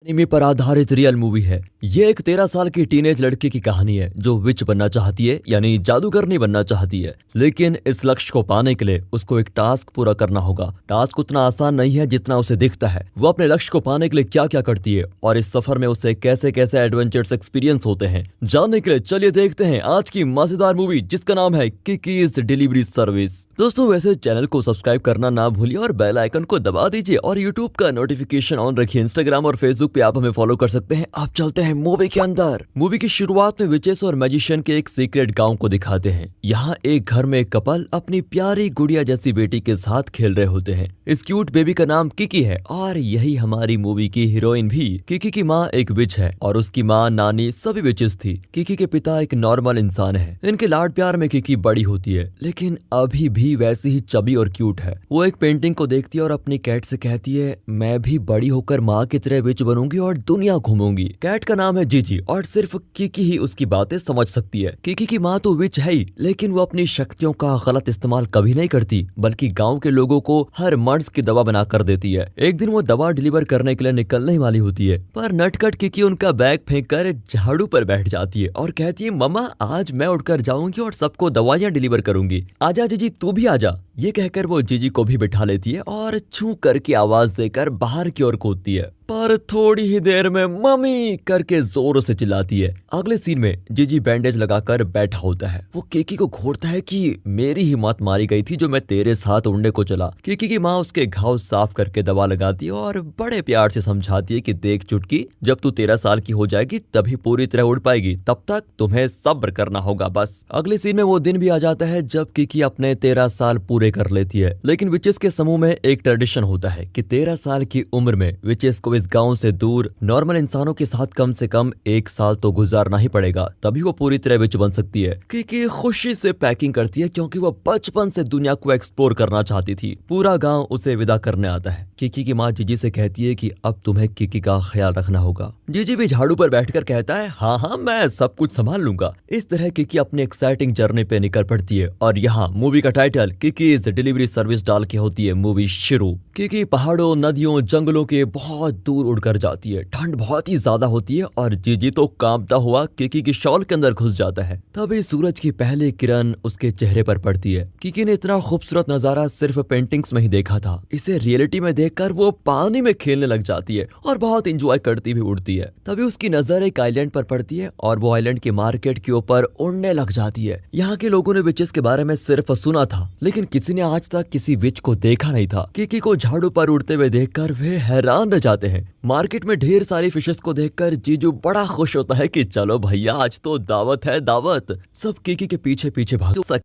Anime पर आधारित real movie है। ये एक 13 साल की टीनेज लड़की की कहानी है जो विच बनना चाहती है, यानी जादूगरनी बनना चाहती है। लेकिन इस लक्ष्य को पाने के लिए उसको एक टास्क पूरा करना होगा। टास्क उतना आसान नहीं है जितना उसे दिखता है। वो अपने लक्ष्य को पाने के लिए क्या क्या करती है और इस सफर में उसे कैसे कैसे एडवेंचर्स एक्सपीरियंस होते हैं, जानने के लिए चलिए देखते हैं आज की मजेदार मूवी जिसका नाम है किकीज डिलीवरी सर्विस। दोस्तों, वैसे चैनल को सब्सक्राइब करना ना भूलिए और बेल आइकन को दबा दीजिए और यूट्यूब का नोटिफिकेशन ऑन रखिए। इंस्टाग्राम और फेसबुक पे आप हमें फॉलो कर सकते हैं। आप चलते हैं मूवी के अंदर। मूवी की शुरुआत में विचेस और मैजिशियन के एक सीक्रेट गांव को दिखाते हैं। यहाँ एक घर में एक कपल अपनी प्यारी गुड़िया जैसी बेटी के साथ खेल रहे होते हैं। इस क्यूट बेबी का नाम किकी है और यही हमारी मूवी की हीरोइन भी। किकी की माँ एक विच है और उसकी माँ नानी सभी विचेस थी। किकी के पिता एक नॉर्मल इंसान है। इनके लाड प्यार में किकी बड़ी होती है, लेकिन अभी भी वैसी ही चबी और क्यूट है। वो एक पेंटिंग को देखती है और अपनी कैट से कहती है, मैं भी बड़ी होकर माँ की तरह विच बनूंगी और दुनिया घूमूंगी। कैट का नाम है जीजी और सिर्फ किकी ही उसकी बातें समझ सकती है। किकी की माँ तो विच है ही, लेकिन वो अपनी शक्तियों का गलत इस्तेमाल कभी नहीं करती, बल्कि गांव के लोगों को हर मर्ज की दवा बना कर देती है। एक दिन वो दवा डिलीवर करने के लिए निकलने ही वाली होती है, पर नटखट किकी उनका बैग फेंक कर झाड़ू पर बैठ जाती है और कहती है, मम्मा आज मैं उठकर जाऊंगी और सबको दवाइयाँ डिलीवर करूंगी। आजा जीजी, तू भी आजा। ये कहकर वो जीजी को भी बिठा लेती है और छू करके आवाज देकर बाहर की ओर कूदती है, पर थोड़ी ही देर में मम्मी करके जोर से चिल्लाती है। अगले सीन में जीजी बैंडेज लगाकर बैठा होता है। वो किकी को घूरता है कि मेरी ही मौत मारी गई थी जो मैं तेरे साथ उड़ने को चला। किकी की माँ उसके घाव साफ करके दवा लगाती है और बड़े प्यार से समझाती है कि देख चुटकी, जब तू 13 साल की हो जाएगी तभी पूरी तरह उड़ पाएगी, तब तक तुम्हें सब्र करना होगा बस। अगले सीन में वो दिन भी आ जाता है जब किकी अपने 13 साल पूरे कर लेती है। लेकिन विचेस के समूह में एक ट्रेडिशन होता है कि 13 साल की उम्र में विचेस को इस गांव से दूर नॉर्मल इंसानों के साथ कम से कम 1 साल तो गुजारना ही पड़ेगा, तभी वो पूरी तरह विच बन सकती है। किकी खुशी से पैकिंग करती है क्योंकि वो बचपन से दुनिया को एक्सप्लोर करना चाहती थी। पूरा गांव उसे विदा करने आता है। किकी की माँ जीजी से कहती है कि अब तुम्हें किकी का ख्याल रखना होगा। जीजी भी झाड़ू पर बैठकर कहता है, हाँ हाँ मैं सब कुछ संभाल लूंगा। इस तरह किकी अपनी एक्साइटिंग जर्नी पे निकल पड़ती है और यहाँ मूवी का टाइटल किकीज डिलीवरी सर्विस डाल के होती है मूवी शुरू। किकी पहाड़ों, नदियों, जंगलों के बहुत दूर उड़कर जाती है। ठंड बहुत ही ज्यादा होती है और जीजी तो कांपता हुआ किकी की शॉल के अंदर घुस जाता है। तभी सूरज की पहली किरण उसके चेहरे पर पड़ती है। किकी ने इतना खूबसूरत नजारा सिर्फ पेंटिंग्स में ही देखा था। इसे रियलिटी में देखकर वो पानी में खेलने लग जाती है और बहुत इंजॉय करती भी उड़ती है। तभी उसकी नजर एक आइलैंड पर पड़ती है और वो आइलैंड के मार्केट के ऊपर उड़ने लग जाती है। यहाँ के लोगों ने विचेस के बारे में सिर्फ सुना था, लेकिन किसी ने आज तक किसी विच को देखा नहीं था। किकी को झाड़ू पर उड़ते हुए देखकर वे हैरान रह जाते हैं। मार्केट में ढेर सारी फिशेस को देखकर जीजू बड़ा खुश होता है कि चलो भैया आज तो दावत है दावत। सब किकी के पीछे पीछे भाग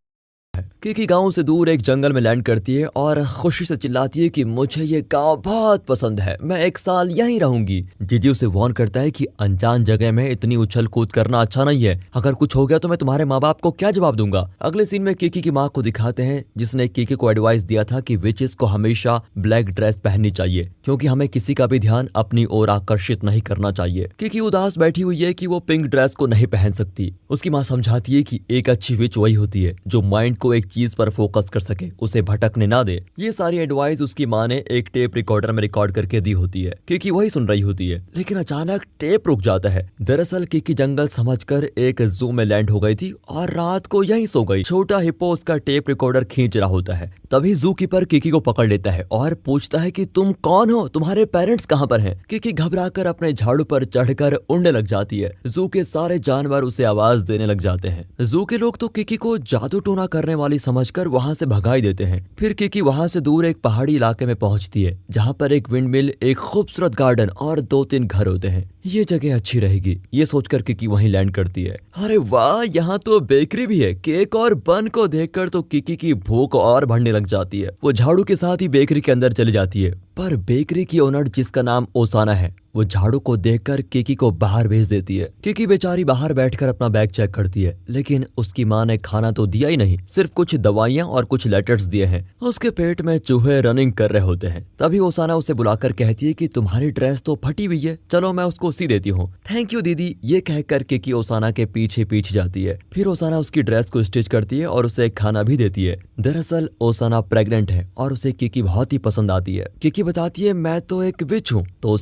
किकी गांव से दूर एक जंगल में लैंड करती है और खुशी से चिल्लाती है कि मुझे ये गांव बहुत पसंद है, मैं 1 साल यहीं रहूंगी। जीजी उसे वार्न करता है कि अनजान जगह में इतनी उछल कूद करना अच्छा नहीं है, अगर कुछ हो गया तो मैं तुम्हारे माँ बाप को क्या जवाब दूंगा। अगले सीन में किकी की माँ को दिखाते हैं जिसने किकी को एडवाइस दिया था कि विचेस को हमेशा ब्लैक ड्रेस पहननी चाहिए क्योंकि हमें किसी का भी ध्यान अपनी ओर आकर्षित नहीं करना चाहिए। किकी उदास बैठी हुई है कि वो पिंक ड्रेस को नहीं पहन सकती। उसकी माँ समझाती है कि एक अच्छी विच वही होती है जो माइंड को एक चीज पर फोकस कर सके, उसे भटकने ना दे। ये सारी एडवाइस उसकी माँ ने एक टेप रिकॉर्डर में रिकॉर्ड करके दी होती है। किकी वही सुन रही होती है, लेकिन अचानक टेप रुक जाता है। दरअसल किकी जंगल समझकर एक जू में लैंड हो गई थी और रात को यहीं सो गई। छोटा हिप्पो उसका टेप रिकॉर्डर खींच रहा होता है। तभी जू कीपर किकी को पकड़ लेता है और पूछता है कि तुम कौन हो, तुम्हारे पेरेंट्स कहाँ पर हैं? किकी घबराकर अपने झाड़ू पर चढ़कर उड़ने लग जाती है। जू के सारे जानवर उसे आवाज देने लग जाते हैं। जू के लोग तो किकी को जादू टोना करने वाली समझकर वहां से भगाई देते हैं। फिर किकी वहां से दूर एक पहाड़ी इलाके में पहुंचती है जहां पर एक विंडमिल, एक खूबसूरत गार्डन और 2-3 घर होते हैं। ये जगह अच्छी रहेगी, ये सोचकर किकी वहीं लैंड करती है। अरे वाह, यहाँ तो बेकरी भी है। केक और बन को देखकर तो किकी की भूख और बढ़ने लग जाती है। वो झाड़ू के साथ ही बेकरी के अंदर चली जाती है, पर बेकरी की ओनर जिसका नाम ओसाना है वो झाड़ू को देखकर किकी को बाहर भेज देती है। किकी बेचारी बाहर बैठकर अपना बैग चेक करती है, लेकिन उसकी माँ ने खाना तो दिया ही नहीं, सिर्फ कुछ दवाइयाँ और कुछ लेटर्स दिए हैं। उसके पेट में चूहे रनिंग कर रहे होते हैं। तभी ओसाना उसे बुलाकर कहती है कि तुम्हारी ड्रेस तो फटी हुई है, चलो मैं उसको सी देती हूँ। थैंक यू दीदी, ये कहकर किकी ओसाना के पीछे पीछे जाती है। फिर ओसाना उसकी ड्रेस को स्टिच करती है और उसे खाना भी देती है। दरअसल ओसाना प्रेग्नेंट है और उसे किकी बहुत ही पसंद आती है। किकी बताती है, मैं तो एक विच हूँ। तो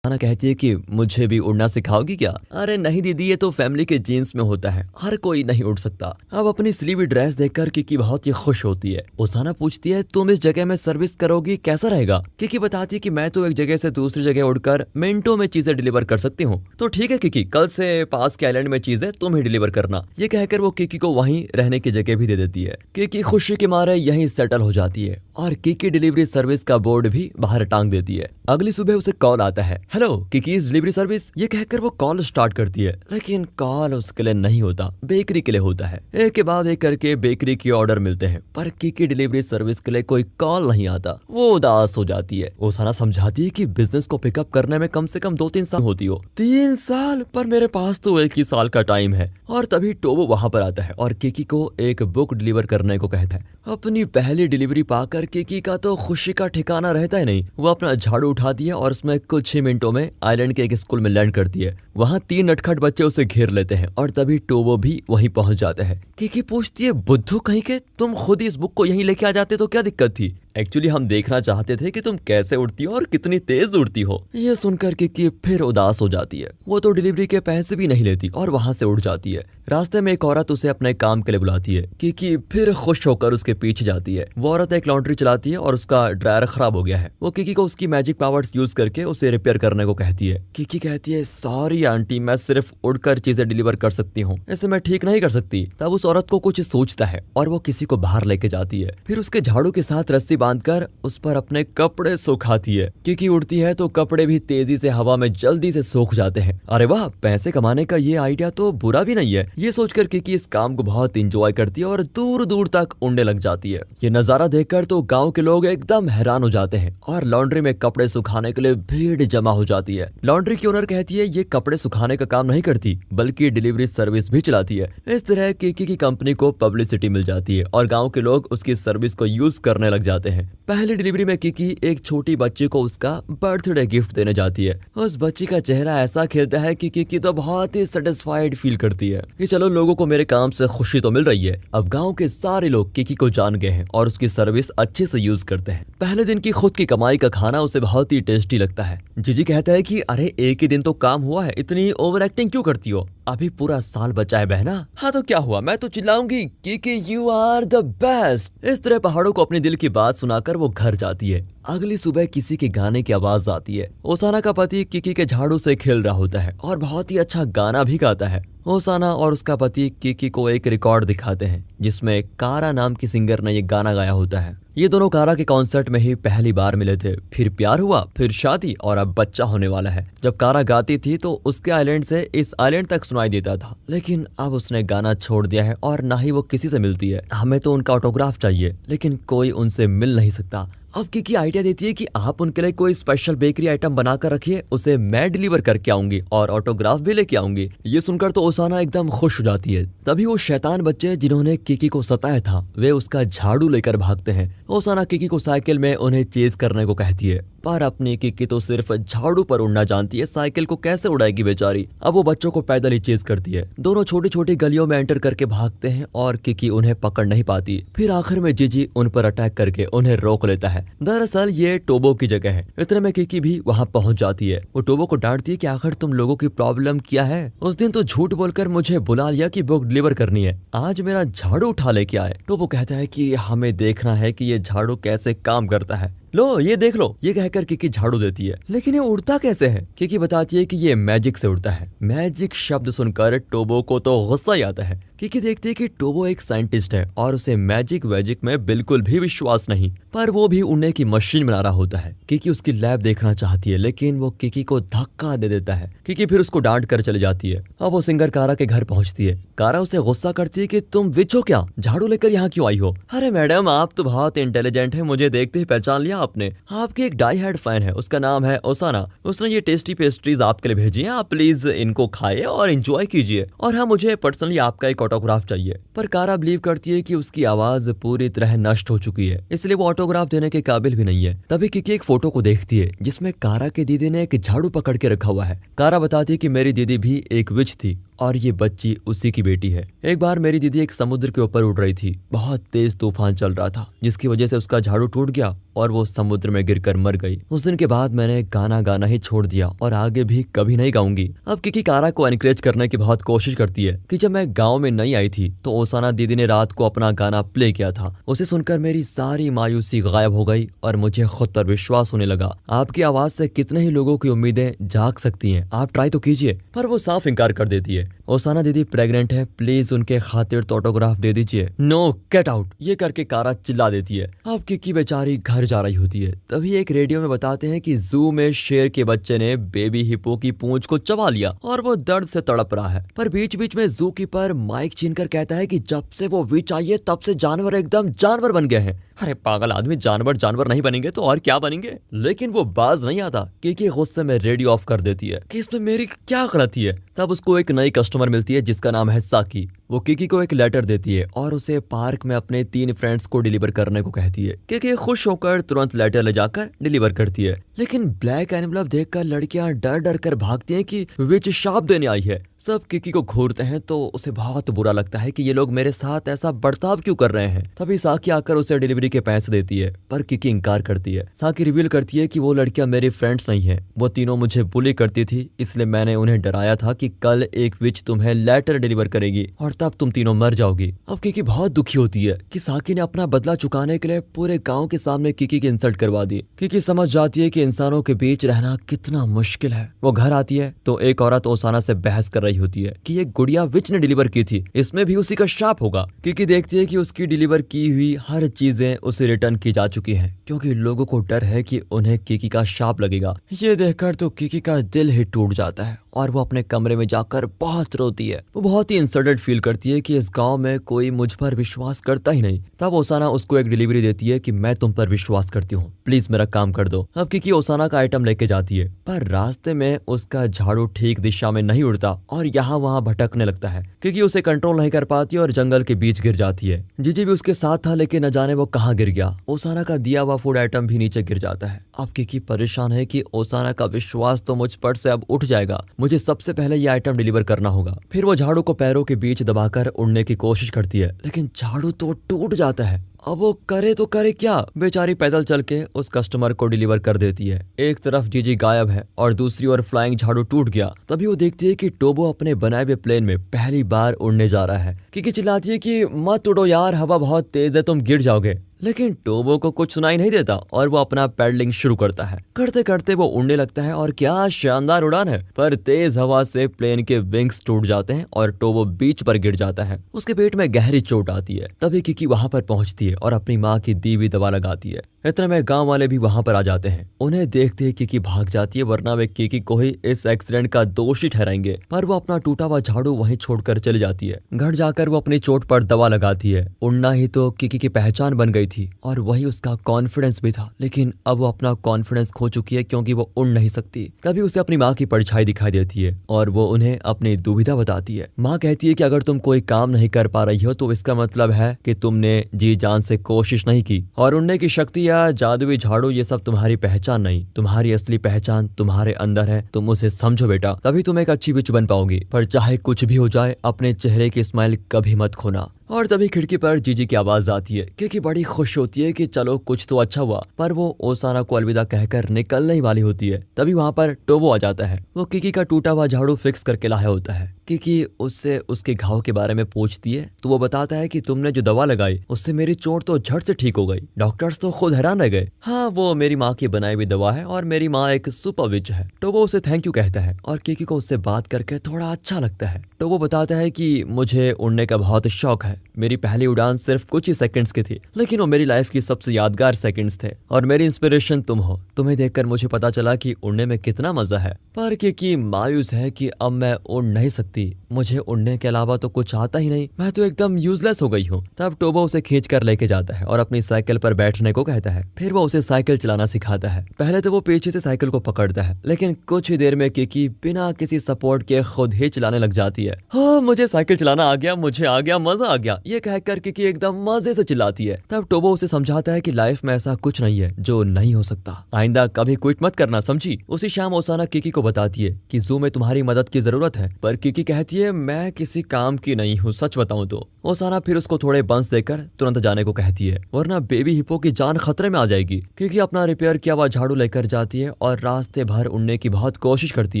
ओसाना कहती है कि मुझे भी उड़ना सिखाओगी क्या? अरे नहीं दीदी, ये तो फैमिली के जीन्स में होता है, हर कोई नहीं उड़ सकता। अब अपनी सिली हुई ड्रेस देखकर किकी बहुत ही खुश होती है। ओसाना पूछती है तुम इस जगह में सर्विस करोगी, कैसा रहेगा? किकी बताती है कि मैं तो एक जगह से दूसरी जगह उड़कर मिनटों में चीजें डिलीवर कर सकती हूँ। तो ठीक है किकी, कल से पास के आइलैंड में चीजें तुम ही डिलीवर करना। ये कहकर वो किकी को वहीं रहने की जगह भी दे देती है। किकी खुशी के मारे यहीं सेटल हो जाती है और किकी डिलीवरी सर्विस का बोर्ड भी बाहर टांग देती है। अगली सुबह उसे कॉल आता है, हेलो किकीज डिलीवरी सर्विस। ये कहकर वो कॉल स्टार्ट करती है, लेकिन कॉल उसके लिए नहीं होता, बेकरी के लिए होता है। एक के बाद एक करके बेकरी के ऑर्डर मिलते हैं, पर किकी डिलीवरी सर्विस के लिए कोई कॉल नहीं आता। वो उदास हो जाती है। ओसाना समझाती है कि बिजनेस को पिकअप करने में कम से कम 2-3 साल होती हो। 3 साल? पर मेरे पास तो 1 ही साल का टाइम है। और तभी टोबो वहां पर आता है और किकी को एक बुक डिलीवर करने को कहता है। अपनी पहली डिलीवरी पाकर किकी का तो खुशी का ठिकाना रहता है नहीं। वो अपना झाड़ू उठाती है और उसमें कुछ ही मिनटों में आइलैंड के एक स्कूल में लैंड करती है। वहाँ 3 नटखट बच्चे उसे घेर लेते हैं और तभी टोबो भी वहीं पहुंच जाते हैं। किकी पूछती है, बुद्धू कहीं के, तुम खुद ही इस बुक को यहीं लेके आ जाते तो क्या दिक्कत थी? एक्चुअली हम देखना चाहते थे कि तुम कैसे उड़ती हो और कितनी तेज उड़ती हो। ये सुनकर किकी फिर उदास हो जाती है। वो तो डिलीवरी के पैसे भी नहीं लेती और वहां से उड़ जाती है। रास्ते में एक औरत उसे अपने काम के लिए बुलाती है। किकी फिर खुश होकर उसके पीछे जाती है। वो औरत एक लॉन्ड्री चलाती है और उसका ड्रायर खराब हो गया है। वो किकी को उसकी मैजिक पावर्स यूज करके उसे रिपेयर करने को कहती है। किकी कहती है, सॉरी आंटी, मैं सिर्फ उड़कर चीजें डिलीवर कर सकती हूँ, इसे मैं ठीक नहीं कर सकती। तब उस औरत को कुछ सोचता है और वो किसी को बाहर लेके जाती है। फिर उसके झाड़ू के साथ रस्सी बांधकर उस पर अपने कपड़े सुखाती है। किकी उड़ती है तो कपड़े भी तेजी से हवा में जल्दी से सूख जाते हैं। अरे वाह, पैसे कमाने का ये आइडिया तो बुरा भी नहीं है। ये सोचकर किकी इस काम को बहुत इंजॉय करती है और दूर दूर तक उड़ने लग जाती है। ये नजारा देखकर तो गांव के लोग एकदम हैरान हो जाते हैं और लॉन्ड्री में कपड़े सुखाने के लिए भीड़ जमा हो जाती है। लॉन्ड्री की ओनर कहती है, ये कपड़े सुखाने का काम नहीं करती बल्कि डिलीवरी सर्विस भी चलाती है। इस तरह किकी की कंपनी को पब्लिसिटी मिल जाती है और गाँव के लोग उसकी सर्विस को यूज करने लग जाते हैं। पहली डिलीवरी में किकी एक छोटी बच्ची को उसका बर्थडे गिफ्ट देने जाती है। उस बच्ची का चेहरा ऐसा खिलता है कि किकी तो बहुत ही सेटिस्फाइड फील करती है कि चलो लोगों को मेरे काम से खुशी तो मिल रही है। अब गांव के सारे लोग किकी को जान गए हैं और उसकी सर्विस अच्छे से यूज करते हैं। पहले दिन की खुद की कमाई का खाना उसे बहुत ही टेस्टी लगता है। जीजी कहता है कि अरे एक ही दिन तो काम हुआ है, इतनी ओवर एक्टिंग क्यों करती हो? अभी पूरा साल बचा है बहना। हाँ तो क्या हुआ, मैं तो चिल्लाऊंगी Kiki you are the best. इस तरह पहाड़ों को अपने दिल की बात सुनाकर वो घर जाती है। अगली सुबह किसी के गाने की आवाज आती है। ओसाना का पति किकी के झाड़ू से खेल रहा होता है और बहुत ही अच्छा गाना भी गाता है। ओसाना और उसका पति किकी को एक रिकॉर्ड दिखाते हैं जिसमें कारा नाम की सिंगर ने ये गाना गाया होता है। ये दोनों कारा के कॉन्सर्ट में ही पहली बार मिले थे, फिर प्यार हुआ, फिर शादी और अब बच्चा होने वाला है। जब कारा गाती थी तो उसके आइलैंड से इस आइलैंड तक सुनाई देता था, लेकिन अब उसने गाना छोड़ दिया है और ना ही वो किसी से मिलती है। हमें तो उनका ऑटोग्राफ चाहिए, लेकिन कोई उनसे मिल नहीं सकता। अब किकी आइडिया देती है कि आप उनके लिए कोई स्पेशल बेकरी आइटम बनाकर रखिए, उसे मैं डिलीवर करके आऊंगी और ऑटोग्राफ भी लेके आऊंगी। ये सुनकर तो ओसाना एकदम खुश हो जाती है। तभी वो शैतान बच्चे जिन्होंने किकी को सताया था वे उसका झाड़ू लेकर भागते हैं। ओसाना किकी को साइकिल में उन्हें चेज करने को कहती है, पर अपनी किकी तो सिर्फ झाड़ू पर उड़ना जानती है, साइकिल को कैसे उड़ाएगी बेचारी। अब वो बच्चों को पैदल ही चेज करती है। दोनों छोटी छोटी गलियों में एंटर करके भागते हैं और किकी उन्हें पकड़ नहीं पाती। फिर आखिर में जीजी उन पर अटैक करके उन्हें रोक लेता है। दरअसल ये टोबो की जगह है। इतने में किकी भी वहाँ पहुँच जाती है। वो टोबो को डांटती है कि आखिर तुम लोगों की प्रॉब्लम क्या है? उस दिन तो झूठ बोलकर मुझे बुला लिया कि बुक डिलीवर करनी है, आज मेरा झाड़ू उठा लेके आए। टोबो कहता है कि हमें देखना है कि ये झाड़ू कैसे काम करता है। लो ये देख लो, ये कहकर किकी झाड़ू देती है। लेकिन ये उड़ता कैसे है? किकी बताती है कि ये मैजिक से उड़ता है। मैजिक शब्द सुनकर टोबो को तो गुस्सा ही आता है। किकी देखती है कि टोबो एक साइंटिस्ट है और उसे मैजिक वैजिक में बिल्कुल भी विश्वास नहीं, पर वो भी उड़ने की मशीन बना रहा होता है। किकी उसकी लैब देखना चाहती है, लेकिन वो किकी को धक्का दे देता है। किकी फिर उसको डांट कर चली जाती है। अब वो सिंगर कारा के घर पहुंचती है। कारा उसे गुस्सा करती है कि तुम विच हो क्या, झाड़ू लेकर यहाँ क्यों आई हो? अरे मैडम, आप तो बहुत इंटेलिजेंट है, मुझे देखते ही पहचान लिया आपने। आपकी एक डाई हार्ड फैन है, उसका नाम है ओसाना। उसने ये टेस्टी पेस्ट्रीज आपके लिए भेजी हैं, आप प्लीज इनको खाइए और एंजॉय कीजिए। और हाँ, मुझे पर्सनली आपका एक ऑटोग्राफ चाहिए। पर कारा बिलीव करती है कि उसकी आवाज पूरी तरह नष्ट हो चुकी है, इसलिए वो ऑटोग्राफ देने के काबिल भी नहीं है। तभी किकी एक फोटो को देखती है जिसमें कारा की दीदी ने एक झाड़ू पकड़ के रखा हुआ है। कारा बताती है कि मेरी दीदी भी एक विच थी और ये बच्ची उसी की बेटी है। एक बार मेरी दीदी एक समुद्र के ऊपर उड़ रही थी। बहुत तेज तूफान चल रहा था जिसकी वजह से उसका झाड़ू टूट गया और वो समुद्र में गिरकर मर गई। उस दिन के बाद मैंने गाना गाना ही छोड़ दिया और आगे भी कभी नहीं गाऊंगी। अब किकी कारा को एनकरेज करने की बहुत कोशिश करती है कि जब मैं गांव में नहीं आई थी तो ओसाना दीदी ने रात को अपना गाना प्ले किया था। उसे सुनकर मेरी सारी मायूसी गायब हो गई और मुझे खुद पर विश्वास होने लगा। आपकी आवाज से कितने ही लोगों की उम्मीदें जाग सकती हैं, आप ट्राई तो कीजिए। पर वो साफ इनकार कर देती है। ओसाना दीदी प्रेग्नेंट है, प्लीज उनके खातिर तो ऑटोग्राफ दे दीजिए। नो, गेट आउट, ये करके कारा चिल्ला देती है। अब किकी बेचारी घर जा रही होती है। तभी एक रेडियो में बताते हैं कि जू में शेर के बच्चे ने बेबी हिप्पो की पूंछ को चबा लिया और वो दर्द से तड़प रहा है। पर बीच बीच में जू कीपर माइक छीनकर कहता है कि जब से वो विच आई है तब से जानवर एकदम जानवर बन गए हैं। अरे पागल आदमी, जानवर जानवर नहीं बनेंगे तो और क्या बनेंगे? लेकिन वो बाज नहीं आता। किकी गुस्से में रेडियो ऑफ कर देती है कि इसमें मेरी क्या गलती है। तब उसको एक नई कस्टमर मिलती है जिसका नाम है साकी। वो किकी को एक लेटर देती है और उसे पार्क में अपने 3 फ्रेंड्स को डिलीवर करने को कहती है। किकी खुश होकर तुरंत लेटर ले जाकर डिलीवर करती है। लेकिन ब्लैक एनवलप देखकर लड़कियां डर डर कर भागती हैं कि विच शाप देने आई है। सब किकी को घूरते हैं तो उसे बहुत बुरा लगता है कि ये लोग मेरे साथ ऐसा बर्ताव क्यों कर रहे हैं। तभी साकी आकर उसे डिलीवरी के पैसे देती है पर किकी इंकार करती है। साकी रिवील करती है कि वो लड़कियां मेरी फ्रेंड्स नहीं है, वो तीनों मुझे बुली करती थी, इसलिए मैंने उन्हें डराया था कि कल एक विच तुम्हें लेटर डिलीवर करेगी और तब तुम तीनों मर जाओगी। अब किकी बहुत दुखी होती है कि साकी ने अपना बदला चुकाने के लिए पूरे गाँव के सामने किकी की इंसल्ट करवा दी। किकी समझ जाती है कि इंसानों के बीच रहना कितना मुश्किल है। वो घर आती है तो एक औरत ओसाना से बहस कर रही होती है कि ये गुड़िया विच ने डिलीवर की थी, इसमें भी उसी का शाप होगा। किकी देखती है कि उसकी डिलीवर की हुई हर चीजें उसे रिटर्न की जा चुकी हैं क्योंकि लोगों को डर है कि उन्हें किकी का शाप लगेगा। ये देखकर तो किकी का दिल ही टूट जाता है और वो अपने कमरे में जाकर बहुत रोती है। वो बहुत ही इंसल्टेड फील करती है कि इस गांव में कोई मुझ पर विश्वास करता ही नहीं। तब ओसाना उसको एक डिलीवरी देती है कि मैं तुम पर विश्वास करती हूँ, प्लीज मेरा काम कर दो। अब किकी ओसाना का आइटम लेके जाती है पर रास्ते में उसका झाड़ू ठीक दिशा में नहीं उड़ता और यहाँ वहाँ भटकने लगता है। किकी उसे कंट्रोल नहीं कर पाती और जंगल के बीच गिर जाती है। जीजी भी उसके साथ था लेकिन न जाने वो कहाँ गिर गया। ओसाना का दिया हुआ फूड आइटम भी नीचे गिर जाता है। अब किकी परेशान है कि ओसाना का विश्वास तो मुझ पर से अब उठ जाएगा, मुझे सबसे पहले ये आइटम डिलीवर करना होगा। फिर वो झाड़ू को पैरों के बीच दबाकर उड़ने की कोशिश करती है लेकिन झाड़ू तो टूट जाता है। अब वो करे तो करे क्या? बेचारी पैदल चल के उस कस्टमर को डिलीवर कर देती है। एक तरफ जीजी गायब है और दूसरी ओर फ्लाइंग झाड़ू टूट गया। तभी वो देखती है कि टोबो अपने बनाए हुए प्लेन में पहली बार उड़ने जा रहा है। किकी चिल्लाती है कि मत उड़ो यार, हवा बहुत तेज है, तुम गिर जाओगे। लेकिन टोबो को कुछ सुनाई नहीं देता और वो अपना पैडलिंग शुरू करता है। करते करते वो उड़ने लगता है और क्या शानदार उड़ान है। पर तेज हवा से प्लेन के विंग्स टूट जाते हैं और टोबो बीच पर गिर जाता है। उसके पेट में गहरी चोट आती है। तभी किकी वहां पर पहुंचती है और अपनी माँ की दी हुई दवा लगाती है। इतने में गांव वाले भी वहां पर आ जाते हैं। उन्हें देखते ही किकी भाग जाती है वरना वे किकी को ही इस एक्सीडेंट का दोषी ठहराएंगे। पर वो अपना टूटा हुआ झाड़ू वहीं छोड़कर चली जाती है। घर जाकर वो अपनी चोट पर दवा लगाती है। उड़ना ही तो किकी की पहचान बन गई थी और वही उसका कॉन्फिडेंस भी था। लेकिन अब वो अपना कॉन्फिडेंस खो चुकी है क्योंकि वो उड़ नहीं सकती। तभी उसे अपनी माँ की परछाई दिखाई देती है और वो उन्हें अपनी दुविधा बताती है। माँ कहती है कि अगर तुम कोई काम नहीं कर पा रही हो तो इसका मतलब है कि तुमने जी जान से कोशिश नहीं की और उड़ने की शक्ति या जादुई झाड़ू ये सब तुम्हारी पहचान नहीं, तुम्हारी असली पहचान तुम्हारे अंदर है, तुम उसे समझो बेटा, तभी तुम एक अच्छी विच बन पाओगी। पर चाहे कुछ भी हो जाए अपने चेहरे की स्माइल कभी मत खोना। और तभी खिड़की पर जीजी की आवाज आती है। किकी बड़ी खुश होती है कि चलो कुछ तो अच्छा हुआ। पर वो ओसाना को अलविदा कहकर निकलने ही वाली होती है। तभी वहां पर टोबो आ जाता है। वो किकी का टूटा हुआ झाड़ू फिक्स करके लाया होता है। किकी उससे उसके घाव के बारे में पूछती है तो वो बताता है कि तुमने जो दवा लगाई उससे मेरी चोट तो झट से ठीक हो गई। डॉक्टर्स तो खुद हैरान रह गए। हाँ, वो मेरी माँ की बनाई हुई दवा है और मेरी माँ एक सुपर विच है। टोबो उसे थैंक यू कहता है और किकी को उससे बात करके थोड़ा अच्छा लगता है। टोबो बताता है कि मुझे उड़ने का बहुत शौक है। मेरी पहली उड़ान सिर्फ कुछ ही सेकंड्स की थी लेकिन वो मेरी लाइफ की सबसे यादगार सेकंड्स थे और मेरी इंस्पिरेशन तुम हो। तुम्हें देखकर मुझे पता चला कि उड़ने में कितना मजा है। पर किकी मायूस है कि अब मैं उड़ नहीं सकती, मुझे उड़ने के अलावा तो कुछ आता ही नहीं, मैं तो एकदम यूजलेस हो गई हूँ। तब टोबो उसे खींच कर लेके जाता है और अपनी साइकिल पर बैठने को कहता है। फिर वो उसे साइकिल चलाना सिखाता है। पहले तो वो पीछे से साइकिल को पकड़ता है लेकिन कुछ ही देर में किकी बिना किसी सपोर्ट के खुद ही चलाने लग जाती है। हाँ, मुझे साइकिल चलाना आ गया, मुझे आ गया, मजा आ गया, ये कहकर किकी एकदम मजे से चिल्लाती है। तब टोबो उसे समझाता है कि लाइफ में ऐसा कुछ नहीं है जो नहीं हो सकता, आइंदा कभी क्विट मत करना, समझी। उसी शाम ओसाना किकी को बताती है कि जू में तुम्हारी मदद की जरूरत है। पर किकी कहती है मैं किसी काम की नहीं हूँ, सच बताऊं तो। ओसाना फिर उसको थोड़े बंस देकर तुरंत जाने को कहती है, वरना बेबी हिप्पो की जान खतरे में आ जाएगी। क्योंकि अपना रिपेयर किया हुआ झाड़ू लेकर जाती है और रास्ते भर उड़ने की बहुत कोशिश करती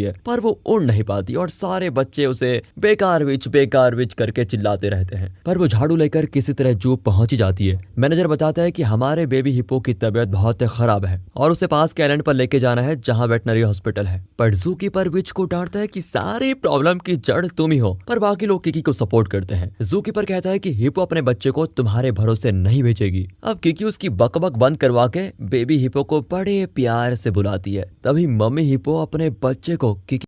है, पर वो उड़ नहीं पाती और सारे बच्चे उसे बेकार विच करके चिल्लाते रहते हैं। पर वो झाड़ू लेकर किसी तरह जू पहुंच ही जाती है। मैनेजर बताता है कि हमारे बेबी हिप्पो की तबीयत बहुत खराब है और उसे पास के आइलैंड पर लेके जाना है जहाँ वेटनरी हॉस्पिटल है। पर जूकीपर विच को डांटता है कि सारी प्रॉब्लम की जड़ तुम ही हो, पर बाकी लोग किकी को सपोर्ट करते हैं। जूकीपर कहता है कि हिप्पो अपने बच्चे को तुम्हारे भरोसे नहीं भेजेगी। अब किकी उसकी बकबक बंद करवा के बेबी हिप्पो को बड़े प्यार से बुलाती है। तभी मम्मी हिप्पो अपने बच्चे को किकी